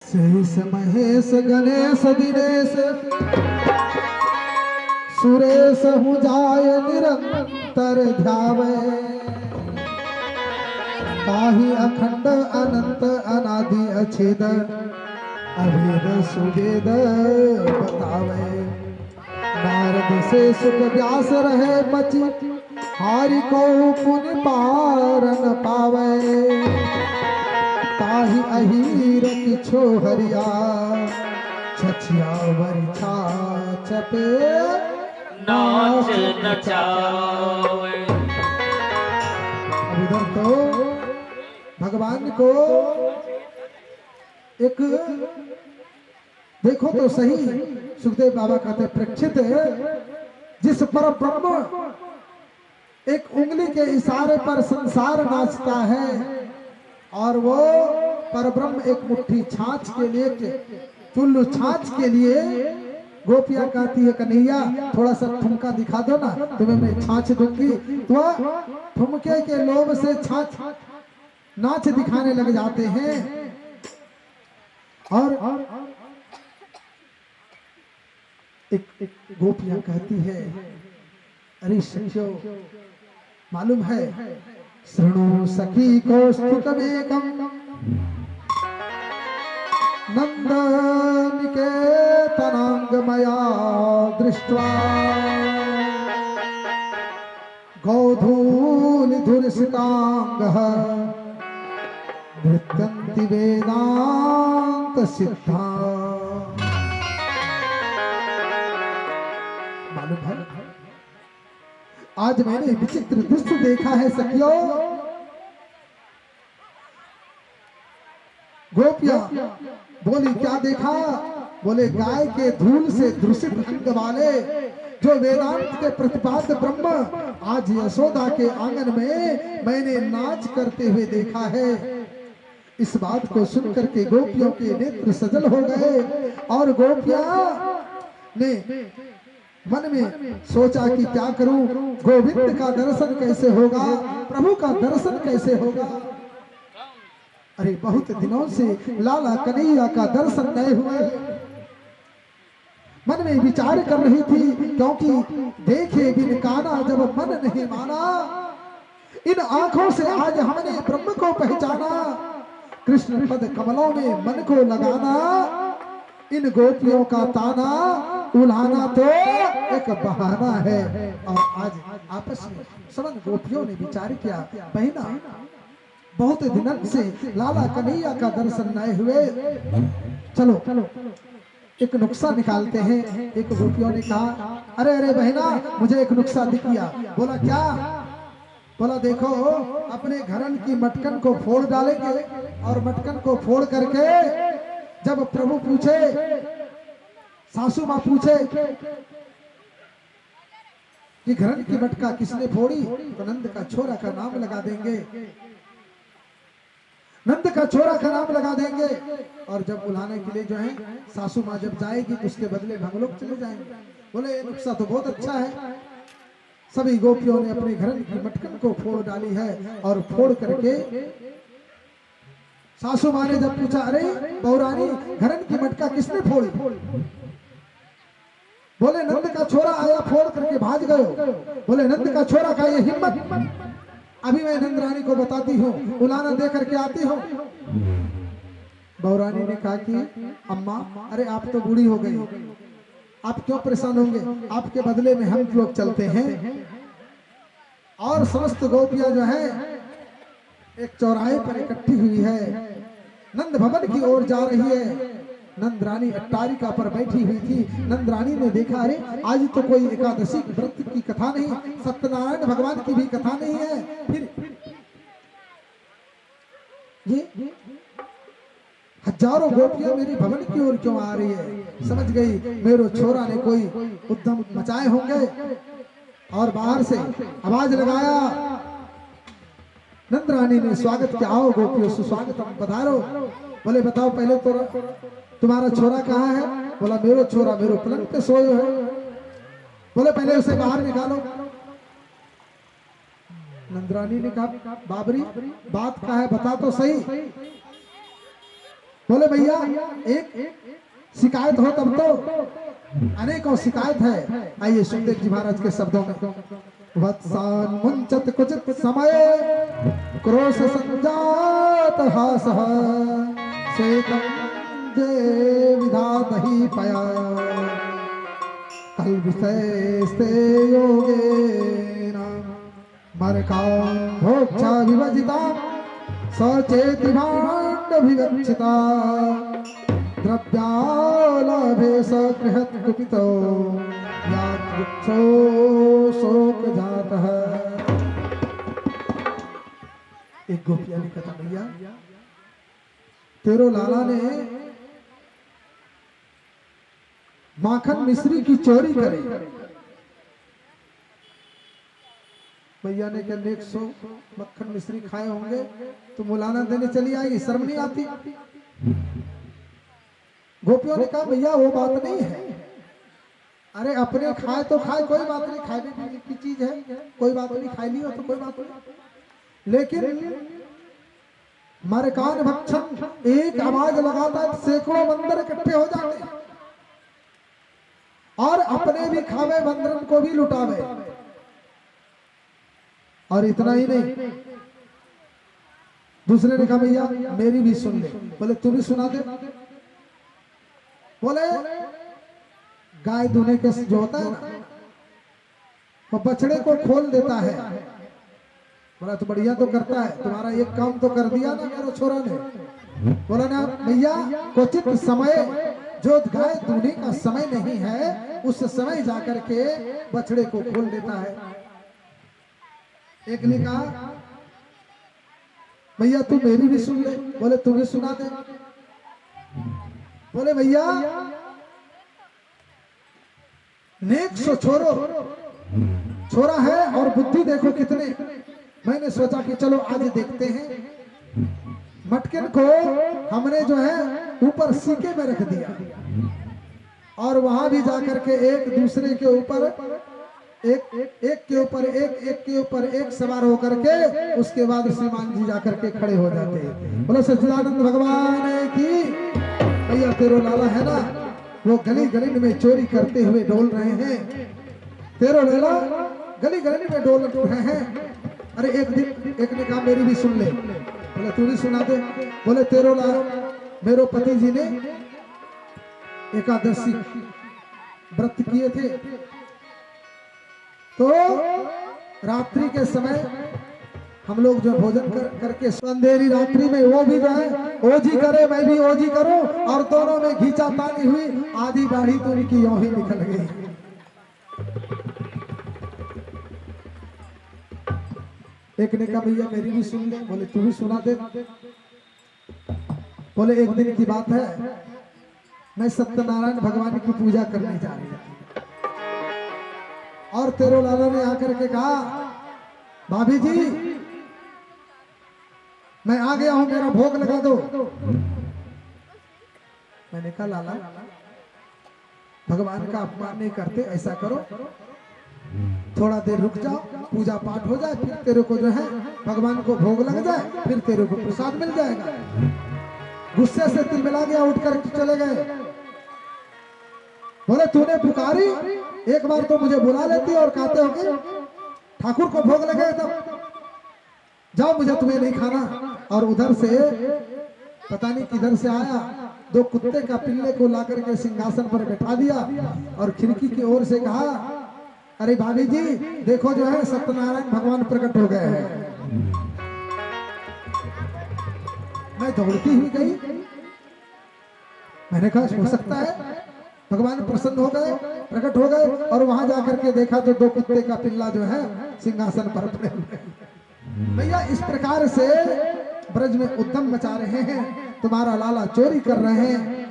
शेष महेश गणेश दिनेश सुरेश हूँ जाय निरंतर ध्यावे ताहि अखंड अनंत अनादि अछेद अभेद सुवेद बतावे। नारद से सुख व्यास रहे बची हारि को पुण्य पारन पावे ताहि अहीर किछो हरिया छछिया वरिछा चपे नाच नचावे। अब इधर तो भगवान को एक देखो तो सही, सुखदेव बाबा कहते परीक्षित जिस पर ब्रह्म एक उंगली के इशारे पर संसार नाचता है और वो परब्रह्म एक मुट्ठी छाछ के लिए चुल्लू छाछ के लिए गोपियां कहती है कन्हैया थोड़ा सा ठुमका दिखा दो ना, तुम्हें मैं छाछ दूंगी। तो ठुमके के लोभ से छाछ नाच दिखाने लग जाते हैं। और एक गोपियां कहती है अरे सखियो मालूम है शृणु सखी कौस्तुकमेकं नंद निकेतनांगमया दृष्ट्वा गौधूलिधुरसितांगः नृत्यन्ति वेदांत सिद्धा। मालूम है आज मैंने विचित्र दृश्य देखा है सखियों। गोपियां बोली क्या देखा? बोले गाय के धूल से दूषित अंग वाले जो वेदांत के प्रतिपाद्य ब्रह्म आज यशोदा के आंगन में मैंने नाच करते हुए देखा है। इस बात को सुनकर के गोपियों के नेत्र सजल हो गए और गोपियां ने मन में सोचा कि क्या करूं, गोविंद का दर्शन कैसे होगा, प्रभु का दर्शन कैसे होगा। अरे बहुत दिनों से लाला कन्हैया का दर्शन नहीं हुए। मन में विचार कर रही थी क्योंकि देखे बिन काना जब मन नहीं माना, इन आंखों से आज हमने ब्रह्म को पहचाना। कृष्ण पद कमलों में मन को लगाना, इन गोपियों का ताना उलाना तो एक बहाना है। और आज आपस में सवन गोपियों ने विचार किया बहना बहुत दिनों से लाला कन्हैया का दर्शन नहीं हुए, चलो एक नुक्सा निकालते हैं। एक गोपियों ने कहा अरे अरे बहना मुझे एक नुक्सा दिख गया। बोला क्या? बोला देखो अपने घरन की मटकन को फोड़ डालेंगे और मटकन को फोड़ करके जब प्रभु पूछे, सासू माँ पूछे कि घरन की मटका किसने फोड़ी, तो नंद का छोरा का नाम लगा देंगे, नंद का छोरा का नाम लगा देंगे। और जब बुलाने के लिए जो है सासू माँ जब जाएगी तो उसके बदले हम लोग चले जाएंगे। बोले ये नुक्सा तो बहुत अच्छा है। सभी गोपियों ने अपने घरन की मटकन को फोड़ डाली है और फोड़ करके सासू माँ ने जब पूछा अरे बहुरानी घरन की मटका किसने फोड़ी, बोले नंद का छोरा आया फोड़ करके भाग गए। बोले नंद का छोरा का ये हिम्मत, अभी मैं नंद रानी को बताती हूँ, उलाना दे करके आती हूँ। बहुरानी ने कहा कि अम्मा अरे आप तो बूढ़ी हो गई, आप क्यों परेशान होंगे, आपके बदले में हम लोग चलते हैं। और समस्त गोपियां जो है एक चौराहे पर इकट्ठी हुई है, नंद भवन की ओर जा रही है। नंद रानी अट्टारिका पर बैठी हुई थी। नंद रानी ने देखा अरे आज तो कोई एकादशी व्रत की कथा नहीं, सत्यनारायण भगवान की भी कथा नहीं है। फिर ये हजारों गोपियां मेरी भवन की ओर क्यों आ रही है? समझ गई मेरो छोरा ने कोई उद्यम मचाए होंगे और बाहर से आवाज लगाया। नंद रानी ने स्वागत किया, आओ गोपियों सुस्वागतम पधारो। बोले बताओ पहले तो तुम्हारा छोरा कहाँ है? बोला मेरो छोरा मेरो पलंग पे सोए है। बोले पहले उसे बाहर निकालो। नंदरानी ने कहा बाबरी बात क्या है बता तो सही। बोले भैया एक शिकायत हो तब तो, अनेकों शिकायत है। आइए सुखदेव जी महाराज के शब्दों में। वत्सान मुंचत कुचित समय क्रोश संजात हासः श्वेतं जे विधातहि पया कल विषयस्ते योगेन मरका भोक्षा विभजिता सचेति भाण्डभिगच्छिता द्रव्यालभे सकृहत् कुपितो यादृच्छो शोक जातः। एक गोपिया ने कहा भैया तेरो लाला ने माखन मिश्री की चोरी करे। भैया ने कहा 100 मक्खन मिश्री खाए होंगे तो मुलाना देने चली आई, शर्म नहीं आती? गोपियों ने कहा भैया वो बात नहीं है, अरे अपने खाए तो खाए, कोई बात नहीं, खाने पीने की चीज है, कोई बात नहीं, खाई ली हो तो कोई बात नहीं। लेकिन मरकान भक्षण एक आवाज लगाता है सैकड़ों बंदर इकट्ठे हो जाते हैं और अपने भी खावे बंदरन को भी लुटावे। और इतना ही नहीं, दूसरे ने कहा भैया मेरी भी सुन ले। बोले तू भी सुना दे। बोले गाय दूने के जो होता है ना वो बछड़े को खोल देता है। बोला तो बढ़िया तो करता है, तुम्हारा एक काम तो कर दिया ना मेरे छोरा ने। बोला ना भैया क्वचित समय जो गाय दूने का समय नहीं है उस समय जाकर के बछड़े को खोल देता है। एक ने कहा भैया तू मेरी भी सुन ले। बोले तू भी सुना दे। बोले भैया 100 छोरा है और बुद्धि देखो कितने। मैंने सोचा कि चलो आज देखते हैं। मटकिन को हमने जो है ऊपर सीके में रख दिया और वहां भी जाकर के एक दूसरे के ऊपर एक के ऊपर एक सवार होकर के उसके बाद श्रीमान जी जाकर के खड़े हो जाते हैं। बोलो सच्चिदानंद भगवान की। भैया तेरो लाला है ना वो गली गली में चोरी करते हुए डोल रहे हैं। तेरो लाला गली गली में डोल रहे हैं। अरे एक दिन एक ने कहा मेरी भी सुन ले। बोले तू भी सुना दे। बोले तेरो लाला मेरो पति जी ने एकादशी व्रत किए थे तो रात्रि के समय हम लोग जो भोजन करके अंधेरी रात्रि में वो भी जो है ओजी करे मैं भी ओजी करूं और दोनों में घींचा तानी हुई, आधी दाढ़ी तो उनकी यूं ही निकल गई। एक ने कहा भैया मेरी भी सुन ले। बोले तू भी सुना दे। बोले एक दिन की बात है, मैं सत्यनारायण भगवान की पूजा करने जा रही थी और तेरो लाला ने आकर के कहा भाभी जी मैं आ गया हूं, मेरा भोग लगा दो। मैंने कहा लाला भगवान का अपमान नहीं करते, ऐसा करो थोड़ा देर रुक जाओ, पूजा पाठ हो जाए, फिर तेरे को जो है भगवान को भोग लग जाए, फिर तेरे को प्रसाद मिल जाएगा। गुस्से से तिलमिला गया, उठकर चले गए। बोले तूने पुकारी, एक बार तो मुझे बुला लेती और कहते हो कि ठाकुर को भोग लगे तब जाओ, मुझे तुम्हें नहीं खाना। और उधर से पता नहीं किधर से आया, 2 कुत्ते का पिल्ले को लाकर के सिंहासन पर बैठा दिया और खिड़की की ओर से कहा अरे भाभी जी देखो जो है सत्यनारायण भगवान प्रकट हो गए हैं। मैं दौड़ती हुई गई, मैंने कहा हो सकता है भगवान प्रसन्न हो गए, प्रकट हो गए, और वहां जाकर के देखा तो 2 कुत्ते का पिल्ला जो है सिंहासन पर पड़े हुए। भैया इस प्रकार से ब्रज में उद्यम मचा रहे हैं, तुम्हारा लाला चोरी कर रहे हैं,